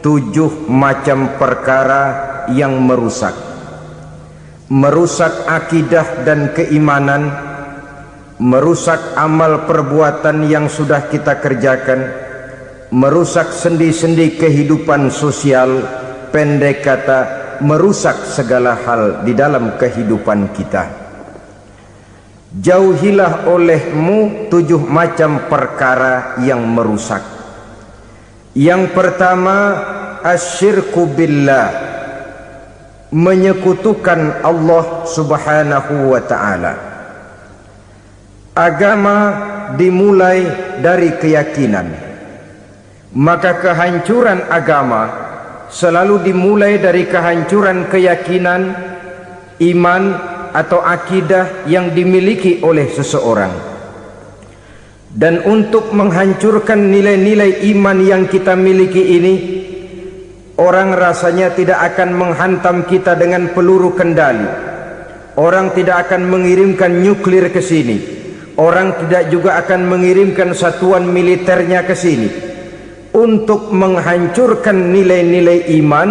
7 macam perkara yang merusak akidah dan keimanan, merusak amal perbuatan yang sudah kita kerjakan, merusak sendi-sendi kehidupan sosial, pendek kata merusak segala hal di dalam kehidupan kita. Jauhilah olehmu 7 macam perkara yang merusak. Yang pertama, asyirku billah, menyekutukan Allah subhanahu wa ta'ala. Agama dimulai dari keyakinan, maka kehancuran agama selalu dimulai dari kehancuran keyakinan, iman atau akidah yang dimiliki oleh seseorang. Dan untuk menghancurkan nilai-nilai iman yang kita miliki ini, orang rasanya tidak akan menghantam kita dengan peluru kendali, orang tidak akan mengirimkan nuklir ke sini, orang tidak juga akan mengirimkan satuan militernya ke sini. Untuk menghancurkan nilai-nilai iman,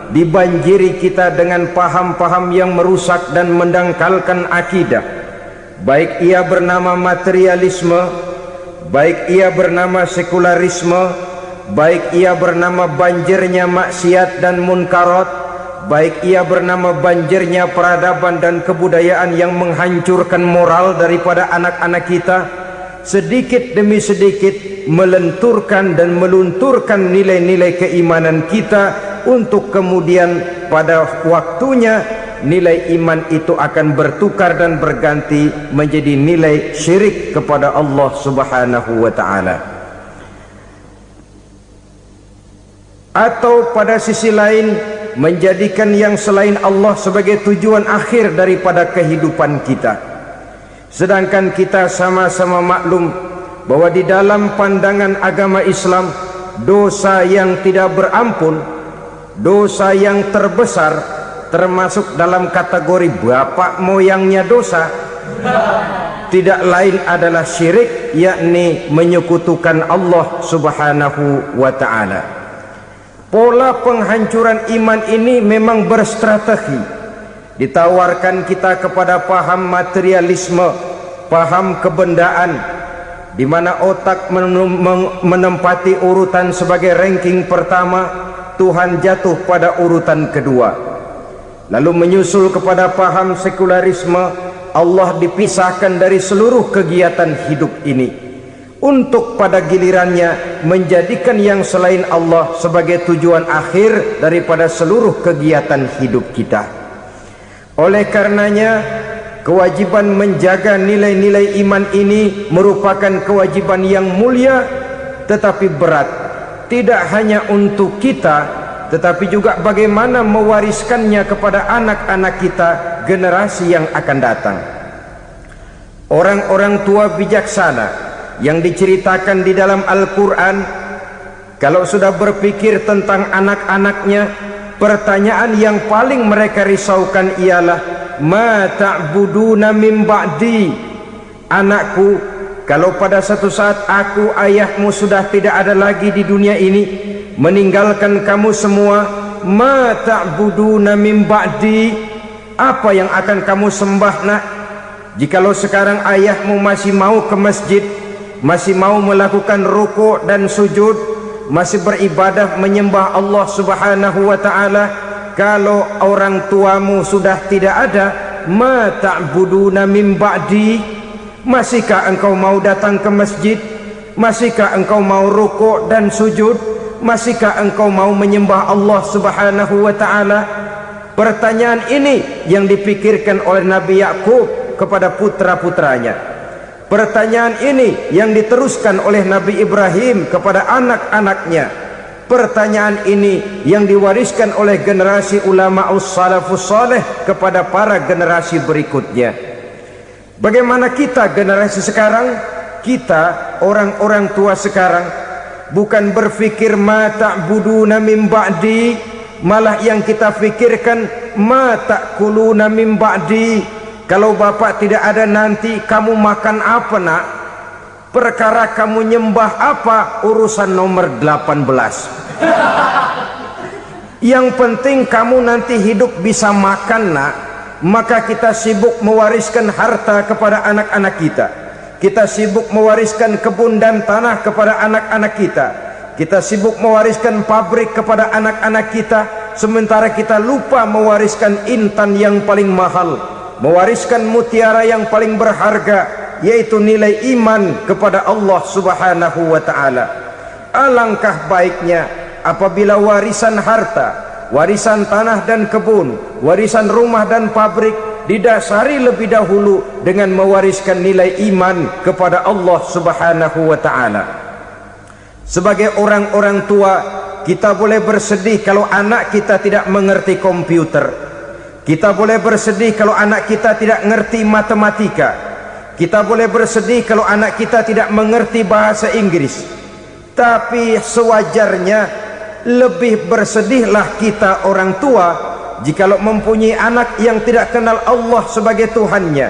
dibanjiri kita dengan paham-paham yang merusak dan mendangkalkan akidah, baik ia bernama materialisme, baik ia bernama sekularisme, baik ia bernama banjirnya maksiat dan munkarat, baik ia bernama banjirnya peradaban dan kebudayaan yang menghancurkan moral daripada anak-anak kita. Sedikit demi sedikit melenturkan dan melunturkan nilai-nilai keimanan kita, untuk kemudian pada waktunya nilai iman itu akan bertukar dan berganti menjadi nilai syirik kepada Allah subhanahu wa ta'ala. Atau pada sisi lain, menjadikan yang selain Allah sebagai tujuan akhir daripada kehidupan kita. Sedangkan kita sama-sama maklum bahwa di dalam pandangan agama Islam, dosa yang tidak berampun, dosa yang terbesar, termasuk dalam kategori bapak moyangnya dosa, tidak lain adalah syirik, yakni menyekutukan Allah subhanahu wa ta'ala. Pola penghancuran iman ini memang berstrategi. Ditawarkan kita kepada paham materialisme, paham kebendaan, di mana otak menempati urutan sebagai ranking pertama, Tuhan jatuh pada urutan kedua. Lalu menyusul kepada paham sekularisme, Allah dipisahkan dari seluruh kegiatan hidup ini, untuk pada gilirannya menjadikan yang selain Allah sebagai tujuan akhir daripada seluruh kegiatan hidup kita. Oleh karenanya, kewajiban menjaga nilai-nilai iman ini merupakan kewajiban yang mulia tetapi berat, tidak hanya untuk kita, tetapi juga bagaimana mewariskannya kepada anak-anak kita, generasi yang akan datang. Orang-orang tua bijaksana yang diceritakan di dalam Al-Quran, kalau sudah berpikir tentang anak-anaknya, pertanyaan yang paling mereka risaukan ialah, ma ta'buduna min ba'di. Anakku, kalau pada satu saat aku, ayahmu sudah tidak ada lagi di dunia ini, meninggalkan kamu semua, ma ta'buduna min ba'di, apa yang akan kamu sembah nak? Jikalau sekarang ayahmu masih mau ke masjid, masih mau melakukan rukuk dan sujud, masih beribadah menyembah Allah subhanahu wa ta'ala, kalau orang tuamu sudah tidak ada, ma ta'buduna min ba'di, masihkah engkau mau datang ke masjid? Masihkah engkau mau rukuk dan sujud? Masihkah engkau mau menyembah Allah subhanahu wa ta'ala? Pertanyaan ini yang dipikirkan oleh Nabi Yakub kepada putra-putranya. Pertanyaan ini yang diteruskan oleh Nabi Ibrahim kepada anak-anaknya. Pertanyaan ini yang diwariskan oleh generasi ulama salafus saleh kepada para generasi berikutnya. Bagaimana kita generasi sekarang? Kita orang-orang tua sekarang bukan berfikir ma ta'buduna min ba'di, malah yang kita fikirkan ma ta'kuluna min ba'di. Kalau bapak tidak ada nanti kamu makan apa nak? Perkara kamu nyembah apa, urusan nomor 18. Yang penting kamu nanti hidup bisa makan, nak. Maka kita sibuk mewariskan harta kepada anak-anak kita. Kita sibuk mewariskan kebun dan tanah kepada anak-anak kita. Kita sibuk mewariskan pabrik kepada anak-anak kita, sementara kita lupa mewariskan intan yang paling mahal, mewariskan mutiara yang paling berharga, yaitu nilai iman kepada Allah Subhanahu wa ta'ala. Alangkah baiknya apabila warisan harta, warisan tanah dan kebun, warisan rumah dan pabrik didasari lebih dahulu dengan mewariskan nilai iman kepada Allah Subhanahu wa ta'ala. Sebagai orang-orang tua, kita boleh bersedih kalau anak kita tidak mengerti komputer. Kita boleh bersedih kalau anak kita tidak mengerti matematika. Kita boleh bersedih kalau anak kita tidak mengerti bahasa Inggris. Tapi sewajarnya lebih bersedihlah kita orang tua jikalau mempunyai anak yang tidak kenal Allah sebagai Tuhannya,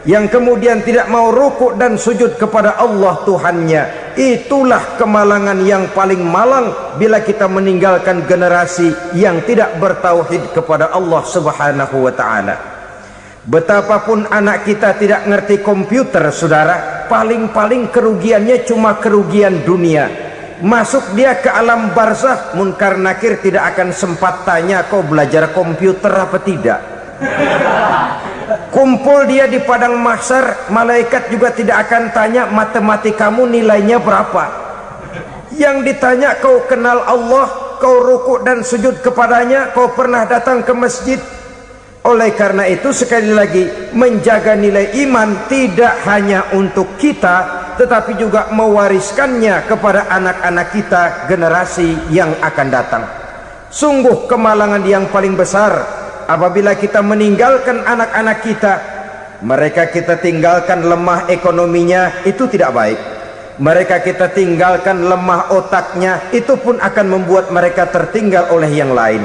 yang kemudian tidak mau rukuk dan sujud kepada Allah Tuhannya. Itulah kemalangan yang paling malang bila kita meninggalkan generasi yang tidak bertauhid kepada Allah Subhanahu wa ta'ala. Betapapun anak kita tidak ngerti komputer, saudara, paling-paling kerugiannya cuma kerugian dunia. Masuk dia ke alam barzakh, munkar nakir tidak akan sempat tanya kau belajar komputer apa tidak. Kumpul dia di padang mahsyar, malaikat juga tidak akan tanya matematikamu nilainya berapa. Yang ditanya, kau kenal Allah, kau rukuk dan sujud kepadanya, kau pernah datang ke masjid. Oleh karena itu, sekali lagi, menjaga nilai iman tidak hanya untuk kita, tetapi juga mewariskannya kepada anak-anak kita, generasi yang akan datang. Sungguh kemalangan yang paling besar apabila kita meninggalkan anak-anak kita. Mereka kita tinggalkan lemah ekonominya, itu tidak baik. Mereka kita tinggalkan lemah otaknya, itu pun akan membuat mereka tertinggal oleh yang lain.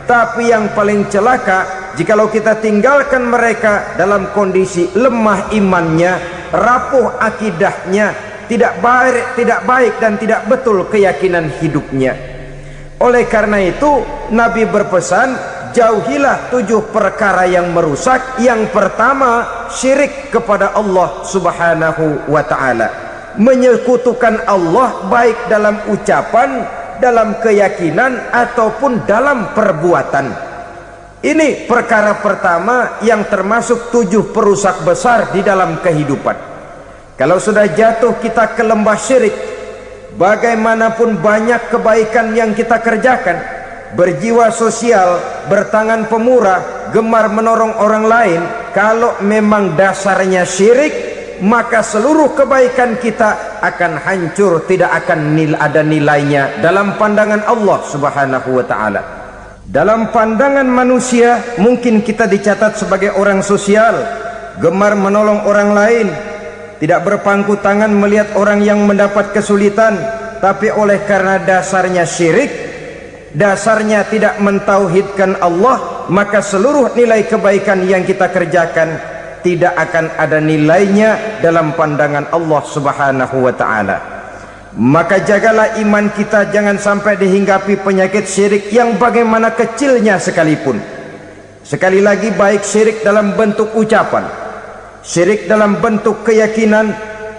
Tapi yang paling celaka, jikalau kita tinggalkan mereka dalam kondisi lemah imannya, rapuh akidahnya, tidak baik dan tidak betul keyakinan hidupnya. Oleh karena itu, Nabi berpesan, jauhilah 7 perkara yang merusak. Yang pertama, syirik kepada Allah Subhanahu wa ta'ala. Menyekutukan Allah baik dalam ucapan, dalam keyakinan, ataupun dalam perbuatan. Ini perkara pertama yang termasuk 7 perusak besar di dalam kehidupan. Kalau sudah jatuh kita ke lembah syirik, bagaimanapun banyak kebaikan yang kita kerjakan, berjiwa sosial, bertangan pemurah, gemar menolong orang lain, kalau memang dasarnya syirik, maka seluruh kebaikan kita akan hancur, tidak akan ada nilainya dalam pandangan Allah Subhanahu wa ta'ala. Dalam pandangan manusia, mungkin kita dicatat sebagai orang sosial, gemar menolong orang lain, tidak berpangku tangan melihat orang yang mendapat kesulitan. Tapi oleh karena dasarnya syirik, dasarnya tidak mentauhidkan Allah, maka seluruh nilai kebaikan yang kita kerjakan tidak akan ada nilainya dalam pandangan Allah Subhanahu wa ta'ala. Maka jagalah iman kita, jangan sampai dihinggapi penyakit syirik yang bagaimana kecilnya sekalipun. Sekali lagi, baik syirik dalam bentuk ucapan, syirik dalam bentuk keyakinan,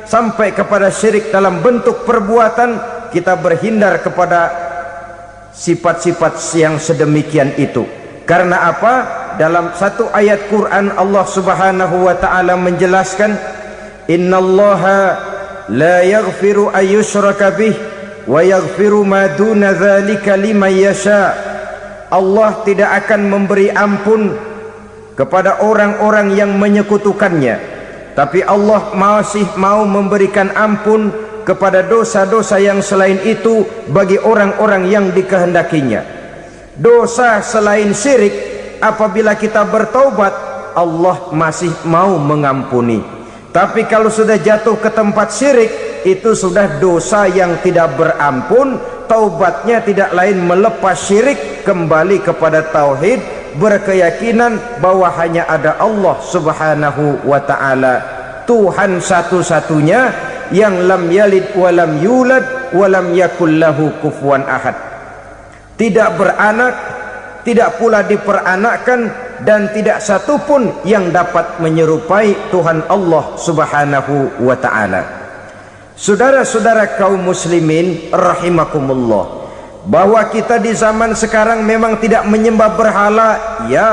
sampai kepada syirik dalam bentuk perbuatan, kita berhindar kepada sifat-sifat yang sedemikian itu. Karena apa? Dalam satu ayat Quran Allah Subhanahu wa ta'ala menjelaskan, innallaha la yaghfiru ayyushraka bih wa yaghfiru ma duna dzalika liman yasha. Allah tidak akan memberi ampun kepada orang-orang yang menyekutukannya, tapi Allah masih mau memberikan ampun kepada dosa-dosa yang selain itu bagi orang-orang yang dikehendakinya. Dosa selain syirik, apabila kita bertaubat, Allah masih mau mengampuni. Tapi kalau sudah jatuh ke tempat syirik, itu sudah dosa yang tidak berampun. Taubatnya tidak lain melepas syirik, kembali kepada tauhid, berkeyakinan bahwa hanya ada Allah Subhanahu wa ta'ala, Tuhan satu-satunya yang lam yalid wa lam yulad wa lam yakul lahu kufuwan ahad. Tidak beranak, tidak pula diperanakkan, dan tidak satupun yang dapat menyerupai Tuhan Allah Subhanahu wa ta'ala. Saudara-saudara kaum muslimin rahimakumullah, bahwa kita di zaman sekarang memang tidak menyembah berhala, ya.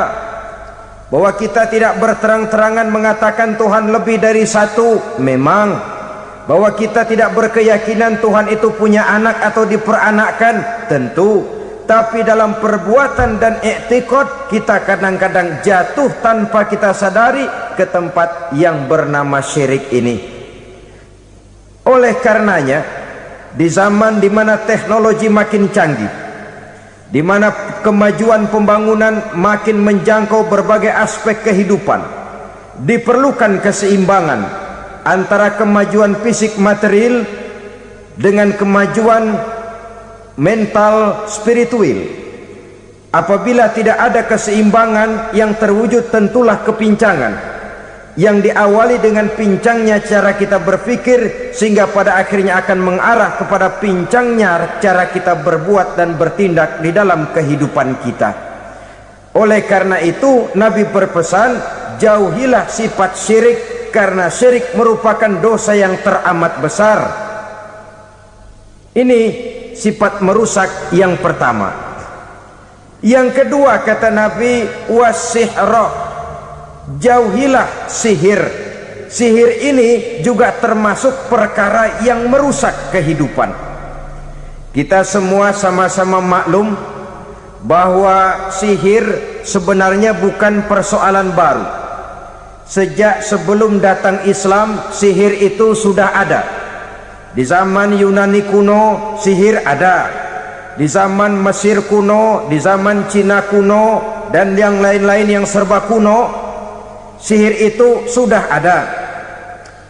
Bahwa kita tidak berterang-terangan mengatakan Tuhan lebih dari satu, memang. Bahwa kita tidak berkeyakinan Tuhan itu punya anak atau diperanakkan, tentu. Tapi dalam perbuatan dan i'tiqad kita kadang-kadang jatuh tanpa kita sadari ke tempat yang bernama syirik ini. Oleh karenanya, di zaman di mana teknologi makin canggih, di mana kemajuan pembangunan makin menjangkau berbagai aspek kehidupan, diperlukan keseimbangan antara kemajuan fisik material dengan kemajuan mental spiritual. Apabila tidak ada keseimbangan yang terwujud, tentulah kepincangan yang diawali dengan pincangnya cara kita berpikir, sehingga pada akhirnya akan mengarah kepada pincangnya cara kita berbuat dan bertindak di dalam kehidupan kita. Oleh karena itu Nabi berpesan, jauhilah sifat syirik, karena syirik merupakan dosa yang teramat besar. Ini sifat merusak yang pertama. Yang kedua, kata Nabi, wasihra, jauhilah sihir. Sihir ini juga termasuk perkara yang merusak kehidupan. Kita semua sama-sama maklum bahwa sihir sebenarnya bukan persoalan baru. Sejak sebelum datang Islam, sihir itu sudah ada. Di zaman Yunani kuno sihir ada, di zaman Mesir kuno, di zaman Cina kuno, dan yang lain-lain yang serba kuno, sihir itu sudah ada.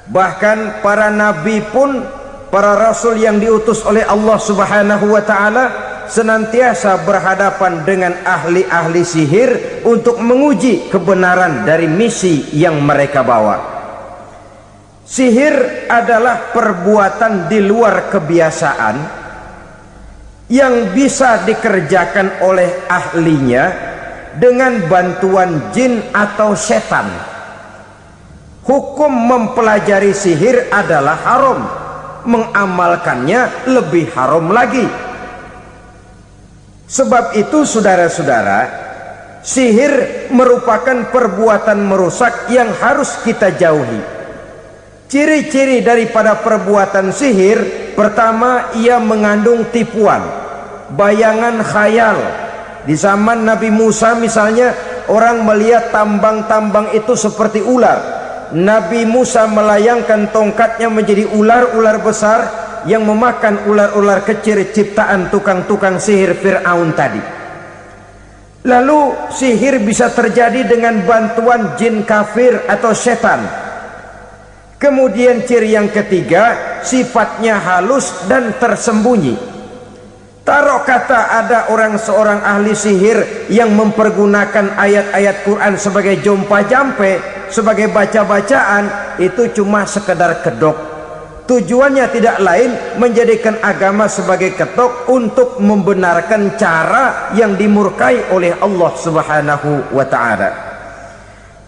Bahkan para nabi pun, para rasul yang diutus oleh Allah Subhanahu wa ta'ala, senantiasa berhadapan dengan ahli-ahli sihir untuk menguji kebenaran dari misi yang mereka bawa. Sihir adalah perbuatan di luar kebiasaan yang bisa dikerjakan oleh ahlinya dengan bantuan jin atau setan. Hukum mempelajari sihir adalah haram, mengamalkannya lebih haram lagi. Sebab itu saudara-saudara, sihir merupakan perbuatan merusak yang harus kita jauhi. Ciri-ciri daripada perbuatan sihir, pertama, ia mengandung tipuan, bayangan khayal. Di zaman Nabi Musa misalnya, orang melihat tambang-tambang itu seperti ular. Nabi Musa melayangkan tongkatnya menjadi ular-ular besar yang memakan ular-ular kecil ciptaan tukang-tukang sihir Fir'aun tadi. Lalu sihir bisa terjadi dengan bantuan jin kafir atau setan. Kemudian ciri yang ketiga, sifatnya halus dan tersembunyi. Taruh kata ada seorang ahli sihir yang mempergunakan ayat-ayat Quran sebagai jompa-jampe, sebagai baca-bacaan, itu cuma sekedar kedok. Tujuannya tidak lain menjadikan agama sebagai ketok untuk membenarkan cara yang dimurkai oleh Allah Subhanahu wa ta'ala.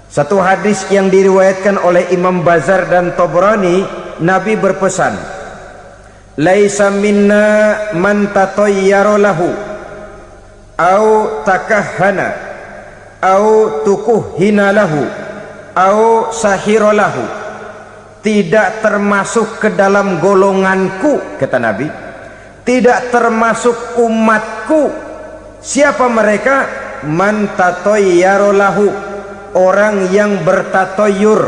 Satu hadis yang diriwayatkan oleh Imam Bazar dan Tabrani, Nabi berpesan, laisa minna man tatayyara lahu au takahhana au tukuhhina lahu au sahira lahu. Tidak termasuk ke dalam golonganku, kata Nabi, tidak termasuk umatku. Siapa mereka? Man tatayyara lahu, orang yang bertatoyur.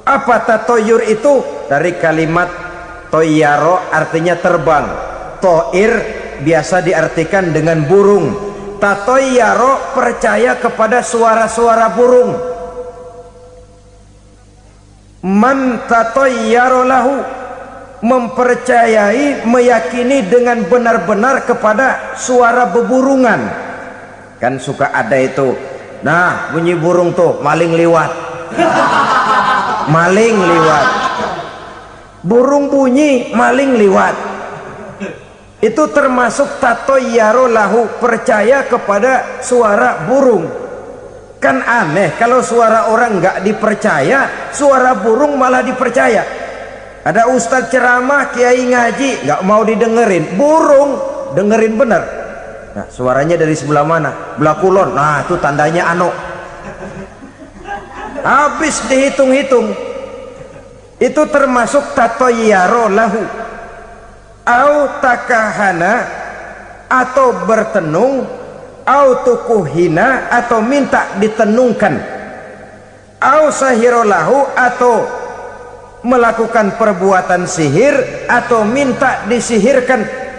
Apa tatoyur itu? Dari kalimat toyaro, artinya terbang. Toir biasa diartikan dengan burung. Tatoyaro percaya kepada suara-suara burung. Man tatoyaro lahu, mempercayai, meyakini dengan benar-benar kepada suara beburungan. Kan suka ada itu, nah bunyi burung tuh, maling liwat. Maling liwat. burung bunyi maling liwat, itu termasuk tatoyaro lahu, percaya kepada suara burung. Kan aneh kalau suara orang nggak dipercaya, suara burung malah dipercaya. Ada ustadz ceramah, kiai ngaji, nggak mau didengerin, burung dengerin bener. Nah, suaranya dari sebelah mana? Belah kulon. Nah, itu tandanya anu. Habis dihitung-hitung, itu termasuk tatoyaro lahu, au takahana, atau bertenung, au tukuhina, atau minta ditenungkan, au sahiro lahu, atau melakukan perbuatan sihir, atau minta disihirkan.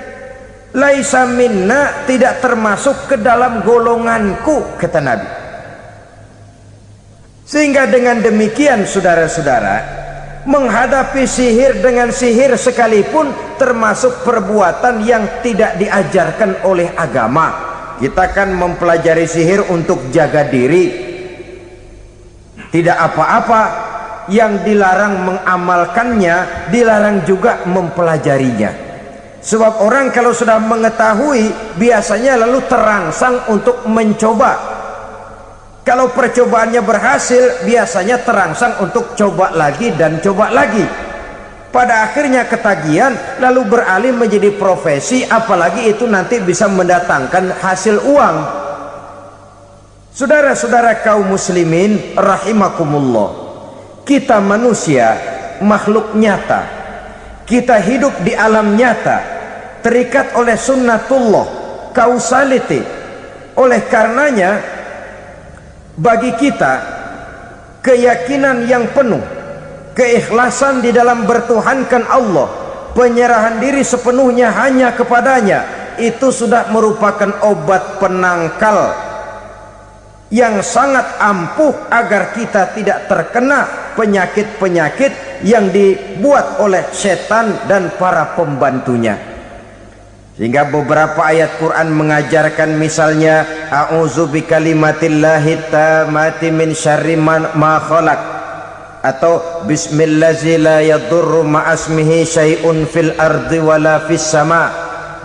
Laisa minna, tidak termasuk ke dalam golonganku, kata Nabi. Sehingga dengan demikian saudara-saudara, menghadapi sihir dengan sihir sekalipun termasuk perbuatan yang tidak diajarkan oleh agama. Kita kan mempelajari sihir untuk jaga diri, tidak apa-apa. Yang dilarang mengamalkannya, dilarang juga mempelajarinya. Sebab orang kalau sudah mengetahui, biasanya lalu terangsang untuk mencoba. Kalau percobaannya berhasil, biasanya terangsang untuk coba lagi dan coba lagi. Pada akhirnya ketagihan, lalu beralih menjadi profesi, apalagi itu nanti bisa mendatangkan hasil uang. Saudara-saudara kaum muslimin rahimakumullah, kita manusia makhluk nyata, kita hidup di alam nyata, terikat oleh sunnatullah, causality. Oleh karenanya bagi kita keyakinan yang penuh, keikhlasan di dalam bertuhankan Allah, penyerahan diri sepenuhnya hanya kepadanya, itu sudah merupakan obat penangkal yang sangat ampuh agar kita tidak terkena penyakit-penyakit yang dibuat oleh setan dan para pembantunya. Sehingga beberapa ayat Quran mengajarkan, misalnya a'udzu bikalimatillahi tammati min syarri ma khalaq, atau bismillazi la yadurru ma'asmihi syai'un fil ardi wala fis sama,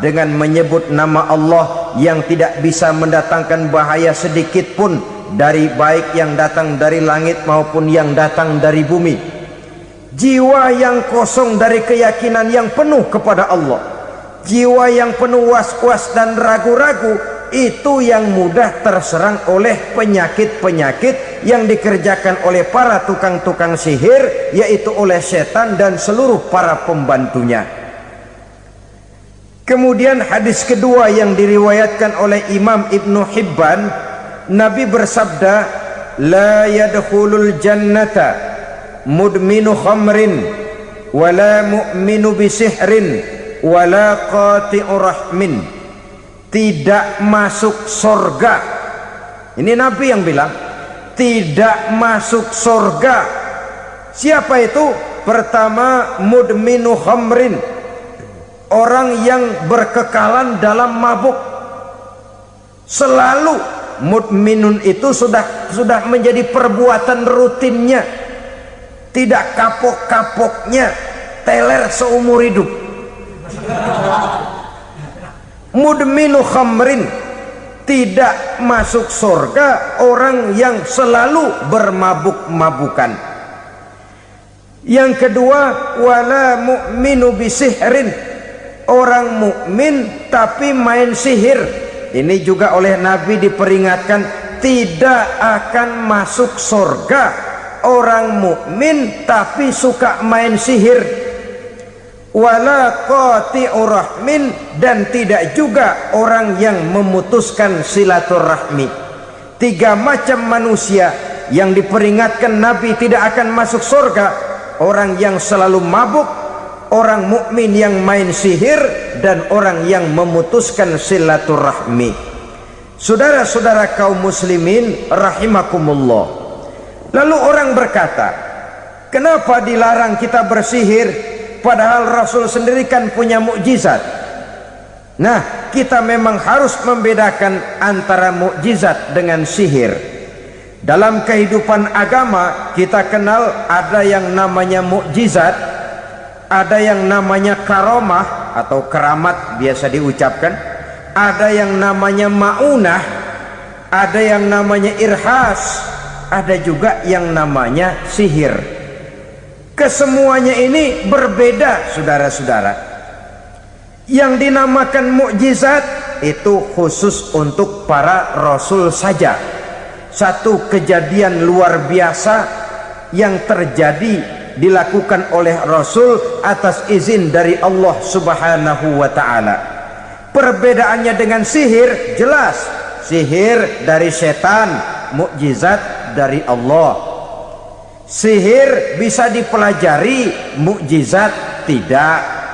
dengan menyebut nama Allah yang tidak bisa mendatangkan bahaya sedikit pun, dari baik yang datang dari langit maupun yang datang dari bumi. Jiwa yang kosong dari keyakinan yang penuh kepada Allah, jiwa yang penuh was-was dan ragu-ragu, itu yang mudah terserang oleh penyakit-penyakit yang dikerjakan oleh para tukang-tukang sihir, yaitu oleh setan dan seluruh para pembantunya. Kemudian hadis kedua yang diriwayatkan oleh Imam Ibnu Hibban, Nabi bersabda, la yadkhulul jannata mudminu khamrin wala mu'minu bisihrin wala qati'ur rahmin. Tidak masuk surga. Ini Nabi yang bilang, tidak masuk surga. Siapa itu? Pertama, mudminu khamrin, orang yang berkekalan dalam mabuk. Selalu mudminun itu sudah menjadi perbuatan rutinnya, tidak kapok-kapoknya, teler seumur hidup. Mudminu khamrin, tidak masuk surga orang yang selalu bermabuk-mabukan. Yang kedua, wala mu'minu bisihrin, orang mukmin tapi main sihir. Ini juga oleh Nabi diperingatkan, tidak akan masuk surga orang mukmin tapi suka main sihir. Wala qati'ur rahmin, dan tidak juga orang yang memutuskan silaturahmi. Tiga macam manusia yang diperingatkan Nabi tidak akan masuk surga: orang yang selalu mabuk, orang mukmin yang main sihir, dan orang yang memutuskan silaturahmi. Saudara-saudara kaum muslimin rahimakumullah, lalu orang berkata, kenapa dilarang kita bersihir? Padahal Rasul sendiri kan punya mukjizat. Nah, kita memang harus membedakan antara mukjizat dengan sihir. Dalam kehidupan agama kita kenal ada yang namanya mukjizat, ada yang namanya karomah atau keramat biasa diucapkan, ada yang namanya maunah, ada yang namanya irhas, ada juga yang namanya sihir. Kesemuanya ini berbeda, saudara-saudara. Yang dinamakan mukjizat itu khusus untuk para rasul saja. Satu kejadian luar biasa yang terjadi dilakukan oleh Rasul atas izin dari Allah Subhanahu wa ta'ala. Perbedaannya dengan sihir jelas. Sihir dari setan, mukjizat dari Allah. Sihir bisa dipelajari, mukjizat tidak.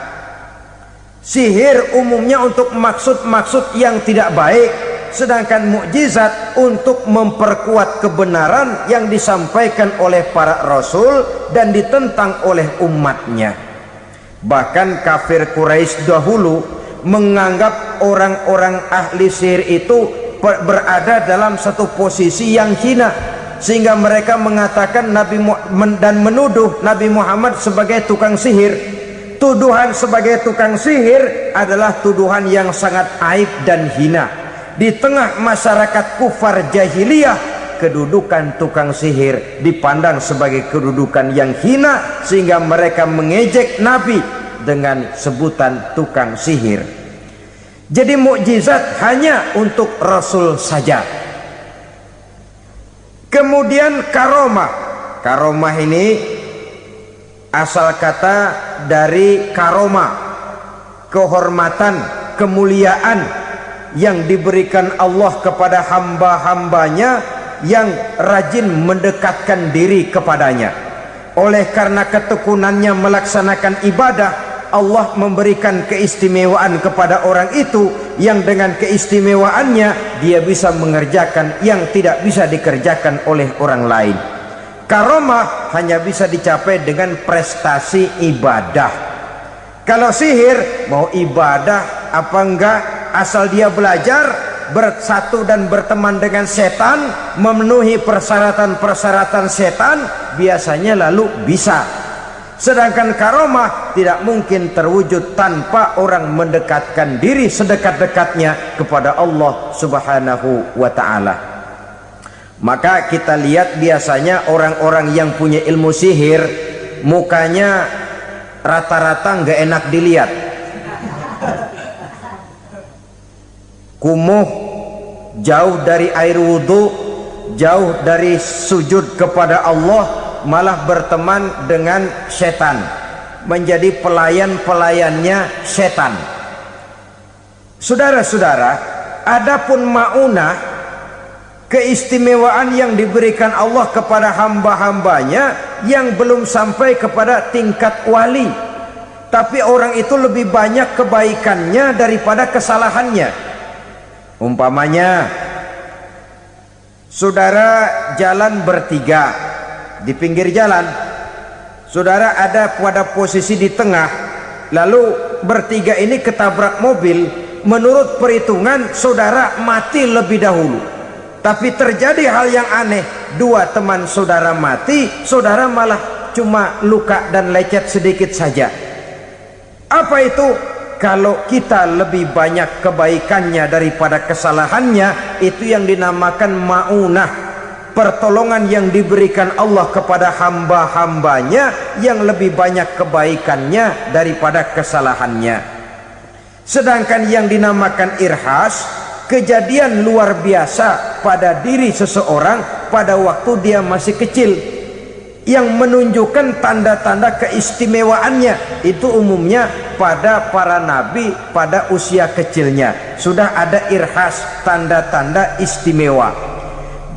Sihir umumnya untuk maksud-maksud yang tidak baik, sedangkan mukjizat untuk memperkuat kebenaran yang disampaikan oleh para rasul dan ditentang oleh umatnya. Bahkan kafir Quraisy dahulu menganggap orang-orang ahli sihir itu berada dalam satu posisi yang hina, sehingga mereka mengatakan dan menuduh Nabi Muhammad sebagai tukang sihir. Tuduhan sebagai tukang sihir adalah tuduhan yang sangat aib dan hina. Di tengah masyarakat kufar jahiliyah, kedudukan tukang sihir dipandang sebagai kedudukan yang hina, sehingga mereka mengejek Nabi dengan sebutan tukang sihir. Jadi mukjizat hanya untuk Rasul saja. Kemudian karomah. Karomah ini asal kata dari karoma, kehormatan, kemuliaan yang diberikan Allah kepada hamba-hambanya yang rajin mendekatkan diri kepadanya. Oleh karena ketekunannya melaksanakan ibadah, Allah memberikan keistimewaan kepada orang itu, yang dengan keistimewaannya dia bisa mengerjakan yang tidak bisa dikerjakan oleh orang lain. Karomah hanya bisa dicapai dengan prestasi ibadah. Kalau sihir mau ibadah apa enggak, asal dia belajar, bersatu dan berteman dengan setan, memenuhi persyaratan-persyaratan setan, biasanya lalu bisa. Sedangkan karomah tidak mungkin terwujud tanpa orang mendekatkan diri sedekat-dekatnya kepada Allah Subhanahu wa ta'ala. Maka kita lihat biasanya orang-orang yang punya ilmu sihir, mukanya rata-rata nggak enak dilihat. Kumuh, jauh dari air wudhu, jauh dari sujud kepada Allah, malah berteman dengan setan, menjadi pelayan-pelayannya setan. Saudara-saudara, adapun maunah, keistimewaan yang diberikan Allah kepada hamba-hambanya yang belum sampai kepada tingkat wali, tapi orang itu lebih banyak kebaikannya daripada kesalahannya. Umpamanya, saudara jalan bertiga di pinggir jalan, saudara ada pada posisi di tengah, lalu bertiga ini ketabrak mobil. Menurut perhitungan saudara mati lebih dahulu, tapi terjadi hal yang aneh, dua teman saudara mati, saudara malah cuma luka dan lecet sedikit saja. Apa itu? Kalau kita lebih banyak kebaikannya daripada kesalahannya, itu yang dinamakan maunah, pertolongan yang diberikan Allah kepada hamba-hambanya yang lebih banyak kebaikannya daripada kesalahannya. Sedangkan yang dinamakan irhas, kejadian luar biasa pada diri seseorang pada waktu dia masih kecil, yang menunjukkan tanda-tanda keistimewaannya. Itu umumnya pada para nabi pada usia kecilnya sudah ada irhas, tanda-tanda istimewa.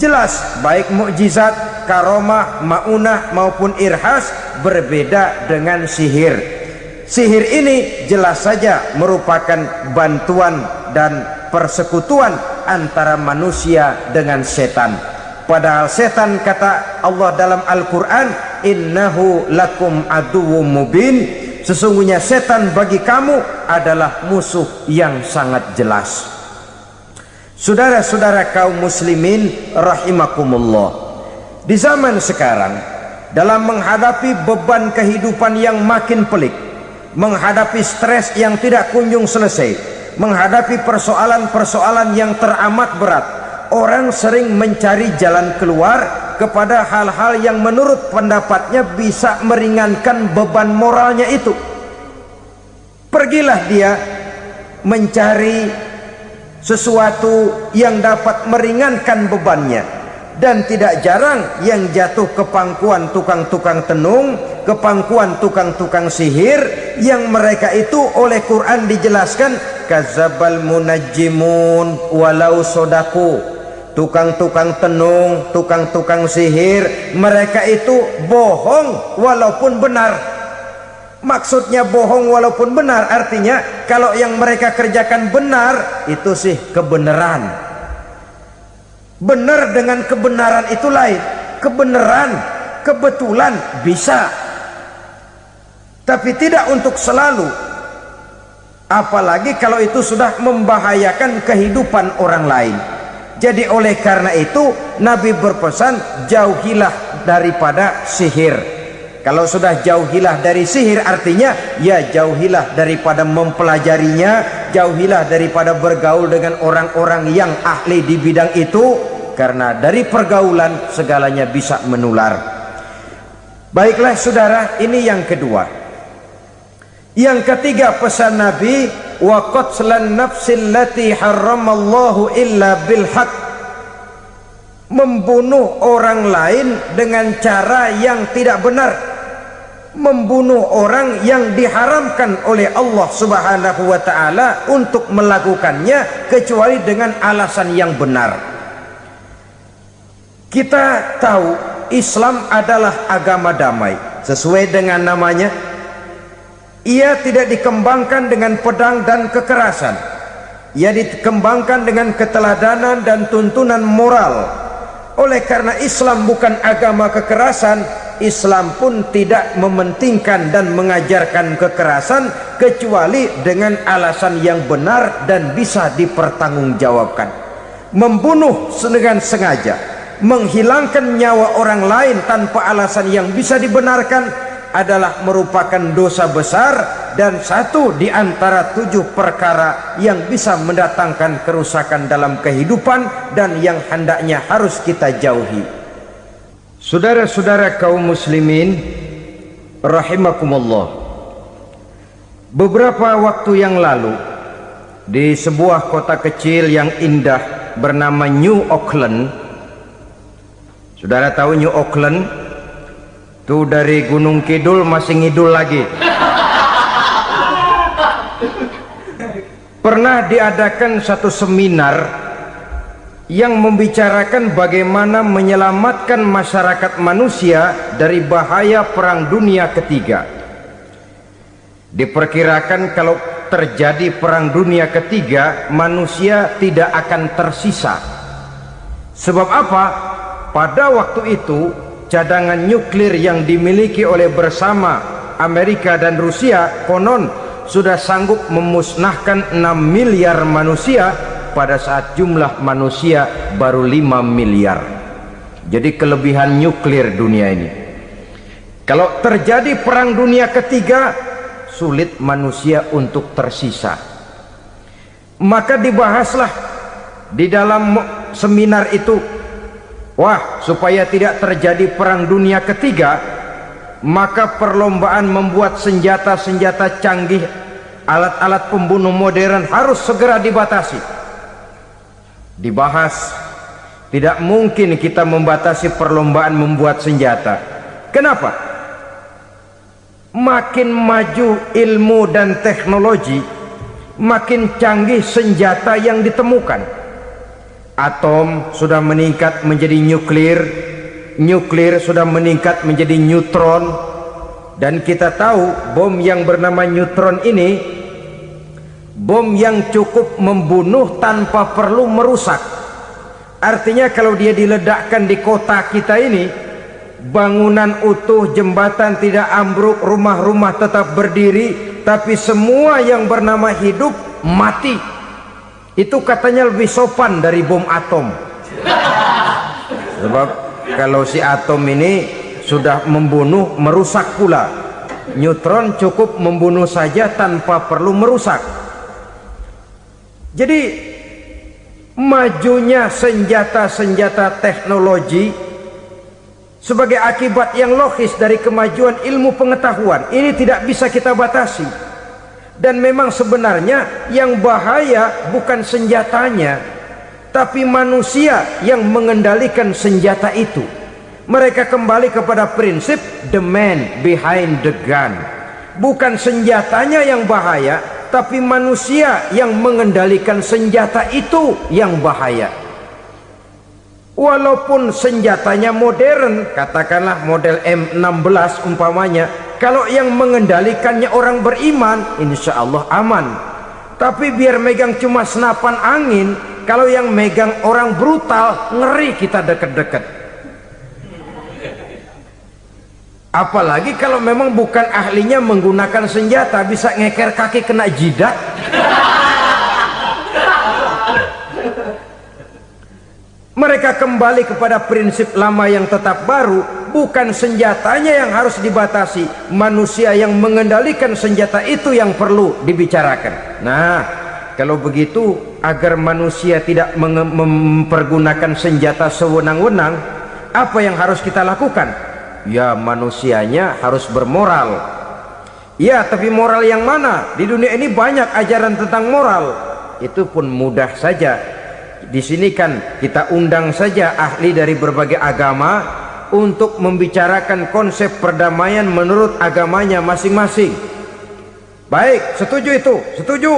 Jelas baik mukjizat, karomah, maunah maupun irhas berbeda dengan sihir. Sihir ini jelas saja merupakan bantuan dan persekutuan antara manusia dengan setan. Padahal setan, kata Allah dalam Al-Quran, innahu lakum aduwwum mubin, sesungguhnya setan bagi kamu adalah musuh yang sangat jelas. Saudara-saudara kaum muslimin rahimakumullah, di zaman sekarang dalam menghadapi beban kehidupan yang makin pelik, menghadapi stres yang tidak kunjung selesai, menghadapi persoalan-persoalan yang teramat berat, orang sering mencari jalan keluar kepada hal-hal yang menurut pendapatnya bisa meringankan beban moralnya itu. Pergilah dia mencari sesuatu yang dapat meringankan bebannya. Dan tidak jarang yang jatuh ke pangkuan tukang-tukang tenung, ke pangkuan tukang-tukang sihir, yang mereka itu oleh Quran dijelaskan kadzabal munajjimun walau sodaku. Tukang-tukang tenung, tukang-tukang sihir, mereka itu bohong walaupun benar. Maksudnya bohong walaupun benar artinya kalau yang mereka kerjakan benar, itu sih kebenaran. Benar dengan kebenaran itu lain. Kebenaran, kebetulan bisa, tapi tidak untuk selalu. Apalagi kalau itu sudah membahayakan kehidupan orang lain. Jadi oleh karena itu Nabi berpesan, jauhilah daripada sihir. Kalau sudah jauhilah dari sihir artinya ya jauhilah daripada mempelajarinya, jauhilah daripada bergaul dengan orang-orang yang ahli di bidang itu, karena dari pergaulan segalanya bisa menular. Baiklah saudara, ini yang kedua. Yang ketiga pesan Nabi, wa qatlan nafsil lati harramallahu illa bil haq. Membunuh orang lain dengan cara yang tidak benar, membunuh orang yang diharamkan oleh Allah Subhanahu wa taala untuk melakukannya kecuali dengan alasan yang benar. Kita tahu Islam adalah agama damai. Sesuai dengan namanya, ia tidak dikembangkan dengan pedang dan kekerasan. Ia dikembangkan dengan keteladanan dan tuntunan moral. Oleh karena Islam bukan agama kekerasan, Islam pun tidak mementingkan dan mengajarkan kekerasan kecuali dengan alasan yang benar dan bisa dipertanggungjawabkan. Membunuh dengan sengaja, menghilangkan nyawa orang lain tanpa alasan yang bisa dibenarkan adalah merupakan dosa besar dan satu di antara 7 perkara yang bisa mendatangkan kerusakan dalam kehidupan dan yang hendaknya harus kita jauhi. Saudara-saudara kaum muslimin rahimakumullah, beberapa waktu yang lalu di sebuah kota kecil yang indah bernama New Auckland. Saudara tahu New Auckland? Tuh dari Gunung Kidul masih ngidul lagi. Pernah diadakan satu seminar yang membicarakan bagaimana menyelamatkan masyarakat manusia dari bahaya Perang Dunia Ketiga. Diperkirakan kalau terjadi Perang Dunia Ketiga, manusia tidak akan tersisa. Sebab apa? Pada waktu itu cadangan nuklir yang dimiliki oleh bersama Amerika dan Rusia konon sudah sanggup memusnahkan 6 miliar manusia pada saat jumlah manusia baru 5 miliar. Jadi kelebihan nuklir dunia ini. Kalau terjadi Perang Dunia Ketiga, sulit manusia untuk tersisa. Maka dibahaslah di dalam seminar itu, wah, supaya tidak terjadi Perang Dunia Ketiga, maka perlombaan membuat senjata-senjata canggih, alat-alat pembunuh modern harus segera dibatasi. Dibahas, tidak mungkin kita membatasi perlombaan membuat senjata. Kenapa? Makin maju ilmu dan teknologi, makin canggih senjata yang ditemukan. Atom sudah meningkat menjadi nuklir, nuklir sudah meningkat menjadi neutron, dan kita tahu bom yang bernama neutron ini bom yang cukup membunuh tanpa perlu merusak. Artinya kalau dia diledakkan di kota kita ini, bangunan utuh, jembatan tidak ambruk, rumah-rumah tetap berdiri, tapi semua yang bernama hidup mati. Itu katanya lebih sopan dari bom atom. Sebab kalau si atom ini sudah membunuh, merusak pula. Neutron cukup membunuh saja tanpa perlu merusak. Jadi majunya senjata-senjata teknologi sebagai akibat yang logis dari kemajuan ilmu pengetahuan ini tidak bisa kita batasi. Dan memang sebenarnya yang bahaya bukan senjatanya, tapi manusia yang mengendalikan senjata itu. Mereka kembali kepada prinsip the man behind the gun. Bukan senjatanya yang bahaya, tapi manusia yang mengendalikan senjata itu yang bahaya. Walaupun senjatanya modern, katakanlah model M16 umpamanya, kalau yang mengendalikannya orang beriman, insya Allah aman. Tapi biar megang cuma senapan angin, kalau yang megang orang brutal, ngeri kita deket-deket. Apalagi kalau memang bukan ahlinya menggunakan senjata, bisa ngeker kaki kena jidat. Mereka kembali kepada prinsip lama yang tetap baru. Bukan senjatanya yang harus dibatasi, manusia yang mengendalikan senjata itu yang perlu dibicarakan. Nah, kalau begitu, agar manusia tidak mempergunakan senjata sewenang-wenang, apa yang harus kita lakukan? Ya, manusianya harus bermoral. Ya, tapi moral yang mana? Di dunia ini banyak ajaran tentang moral. Itu pun mudah saja. Di sini kan kita undang saja ahli dari berbagai agama untuk membicarakan konsep perdamaian menurut agamanya masing-masing. Baik, setuju itu? Setuju.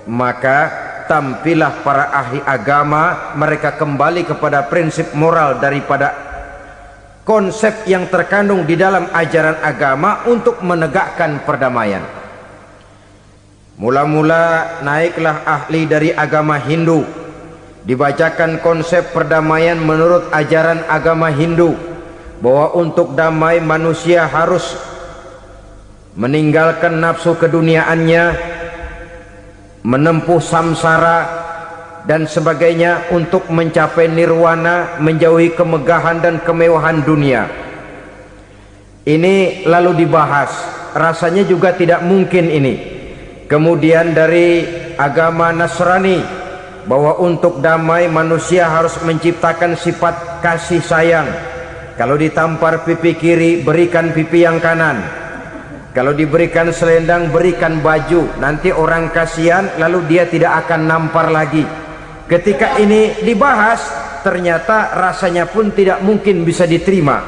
Maka tampillah para ahli agama, mereka kembali kepada prinsip moral daripada konsep yang terkandung di dalam ajaran agama untuk menegakkan perdamaian. Mula-mula naiklah ahli dari agama Hindu, dibacakan konsep perdamaian menurut ajaran agama Hindu, bahwa untuk damai manusia harus meninggalkan nafsu keduniaannya, menempuh samsara dan sebagainya untuk mencapai nirwana, menjauhi kemegahan dan kemewahan dunia. Ini lalu dibahas, rasanya juga tidak mungkin ini. Kemudian dari agama Nasrani, bahwa untuk damai manusia harus menciptakan sifat kasih sayang. Kalau ditampar pipi kiri, berikan pipi yang kanan. Kalau diberikan selendang, berikan baju. Nanti orang kasihan, lalu dia tidak akan nampar lagi. Ketika ini dibahas, ternyata rasanya pun tidak mungkin bisa diterima.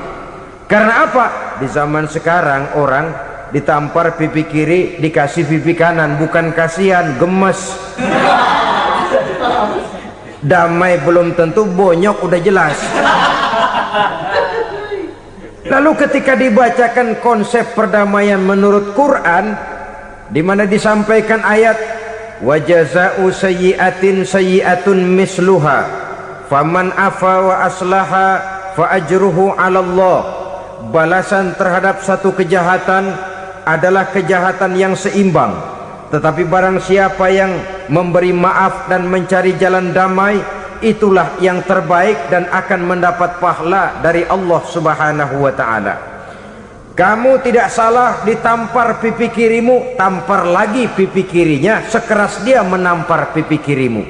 Karena apa? Di zaman sekarang orang ditampar pipi kiri, dikasih pipi kanan, bukan kasihan, gemes. Damai belum tentu, bonyok udah jelas. Lalu ketika dibacakan konsep perdamaian menurut Quran, di mana disampaikan ayat wa jazaa'u sayyi'atin sayyi'atun misluha faman afa wa aslaha fa ajruhu 'ala Allah. Balasan terhadap satu kejahatan adalah kejahatan yang seimbang, tetapi barang siapa yang memberi maaf dan mencari jalan damai, itulah yang terbaik dan akan mendapat pahala dari Allah Subhanahu wa ta'ala. Kamu tidak salah ditampar pipi kirimu, tampar lagi pipi kirinya sekeras dia menampar pipi kirimu.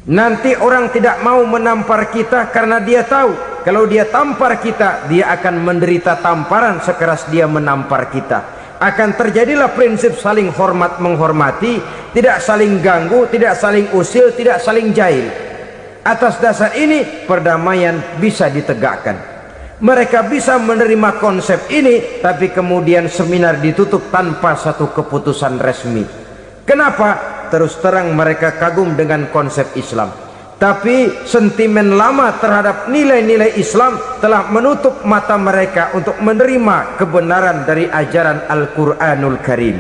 Nanti orang tidak mau menampar kita karena dia tahu kalau dia tampar kita, dia akan menderita tamparan sekeras dia menampar kita. Akan terjadilah prinsip saling hormat menghormati, tidak saling ganggu, tidak saling usil, tidak saling jahil. Atas dasar ini perdamaian bisa ditegakkan. Mereka bisa menerima konsep ini, tapi kemudian seminar ditutup tanpa satu keputusan resmi. Kenapa? Terus terang mereka kagum dengan konsep Islam, tapi sentimen lama terhadap nilai-nilai Islam telah menutup mata mereka untuk menerima kebenaran dari ajaran Al-Quranul Karim.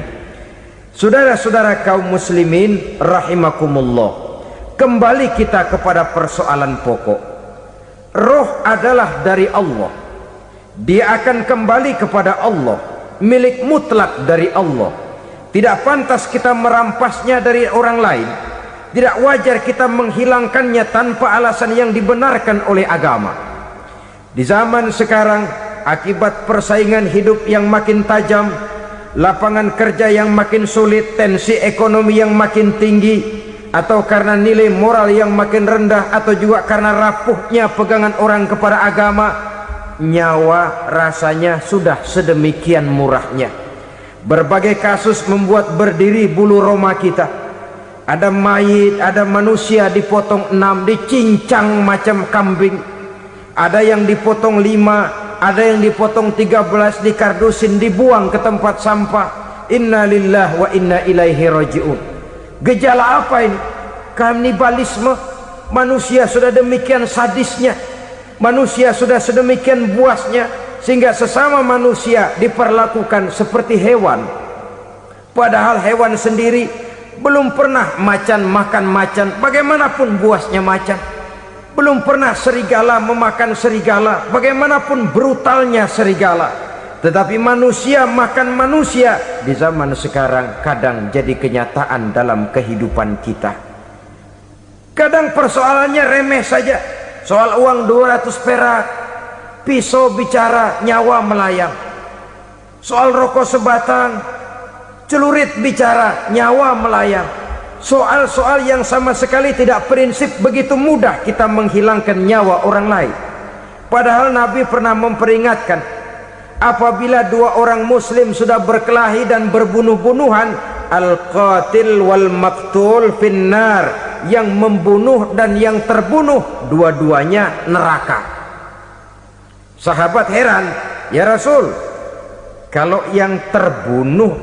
Saudara-saudara kaum muslimin rahimakumullah, kembali kita kepada persoalan pokok. Roh adalah dari Allah, dia akan kembali kepada Allah, milik mutlak dari Allah. Tidak pantas kita merampasnya dari orang lain. Tidak wajar kita menghilangkannya tanpa alasan yang dibenarkan oleh agama. Di zaman sekarang akibat persaingan hidup yang makin tajam, lapangan kerja yang makin sulit, tensi ekonomi yang makin tinggi, atau karena nilai moral yang makin rendah, atau juga karena rapuhnya pegangan orang kepada agama, nyawa rasanya sudah sedemikian murahnya. Berbagai kasus membuat berdiri bulu roma kita. Ada mayit, ada manusia dipotong 6, dicincang macam kambing. Ada yang dipotong 5, ada yang dipotong 13, dikardusin, dibuang ke tempat sampah. Inna lillahi wa inna ilaihi raji'un. Gejala apa ini? Kanibalisme. Manusia sudah demikian sadisnya, manusia sudah sedemikian buasnya, sehingga sesama manusia diperlakukan seperti hewan. Padahal hewan sendiri belum pernah macan makan macan, bagaimanapun buasnya macan. Belum pernah serigala memakan serigala, bagaimanapun brutalnya serigala. Tetapi manusia makan manusia di zaman sekarang kadang jadi kenyataan dalam kehidupan kita. Kadang persoalannya remeh saja, soal uang 200 perak, pisau bicara, nyawa melayang. Soal rokok sebatang, celurit bicara, nyawa melayang. Soal-soal yang sama sekali tidak prinsip, begitu mudah kita menghilangkan nyawa orang lain. Padahal Nabi pernah memperingatkan, apabila dua orang muslim sudah berkelahi dan berbunuh-bunuhan, al-qatil wal maktul finnar, yang membunuh dan yang terbunuh dua-duanya neraka. Sahabat heran, ya Rasul, kalau yang terbunuh,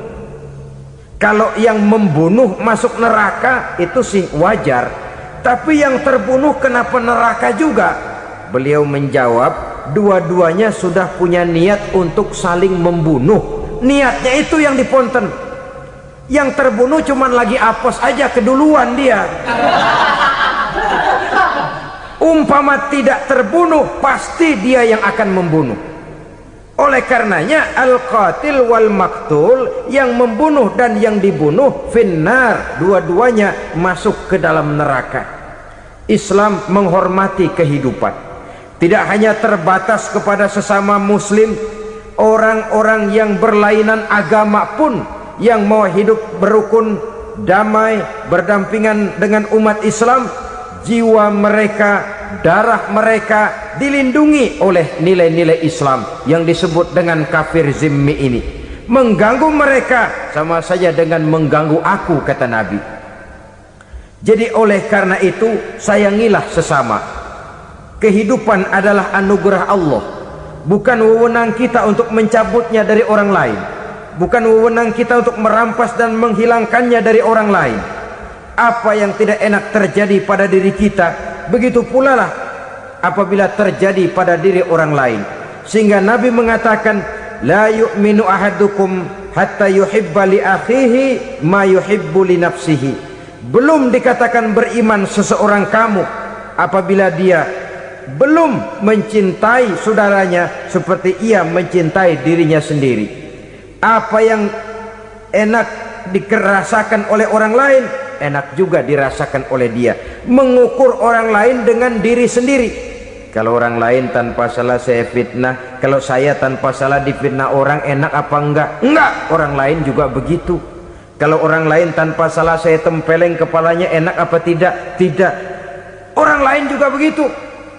kalau yang membunuh masuk neraka itu sih wajar, tapi yang terbunuh kenapa neraka juga? Beliau menjawab, dua-duanya sudah punya niat untuk saling membunuh. Niatnya itu yang diponten. Yang terbunuh cuman lagi apes aja, keduluan dia. Umpama tidak terbunuh, pasti dia yang akan membunuh. Oleh karenanya al-qatil wal maktul, yang membunuh dan yang dibunuh finnar, dua-duanya masuk ke dalam neraka. Islam menghormati kehidupan, tidak hanya terbatas kepada sesama muslim, orang-orang yang berlainan agama pun yang mau hidup berukun, damai, berdampingan dengan umat Islam, jiwa mereka, darah mereka dilindungi oleh nilai-nilai Islam yang disebut dengan kafir zimmi ini. Mengganggu mereka sama saja dengan mengganggu aku, kata Nabi. Jadi oleh karena itu, sayangilah sesama. Kehidupan adalah anugerah Allah, bukan wewenang kita untuk mencabutnya dari orang lain, bukan wewenang kita untuk merampas dan menghilangkannya dari orang lain. Apa yang tidak enak terjadi pada diri kita, begitu pula lah apabila terjadi pada diri orang lain. Sehingga Nabi mengatakan, la yu'minu ahadukum hatta yuhibba li akhihi ma yuhibbu li nafsihi. Belum dikatakan beriman seseorang kamu apabila dia belum mencintai saudaranya seperti ia mencintai dirinya sendiri. Apa yang enak dirasakan oleh orang lain, enak juga dirasakan oleh dia. Mengukur orang lain dengan diri sendiri. Kalau orang lain tanpa salah saya fitnah, kalau saya tanpa salah difitnah orang, enak apa enggak? Enggak, orang lain juga begitu. Kalau orang lain tanpa salah saya tempeleng kepalanya, enak apa tidak? Tidak. Orang lain juga begitu.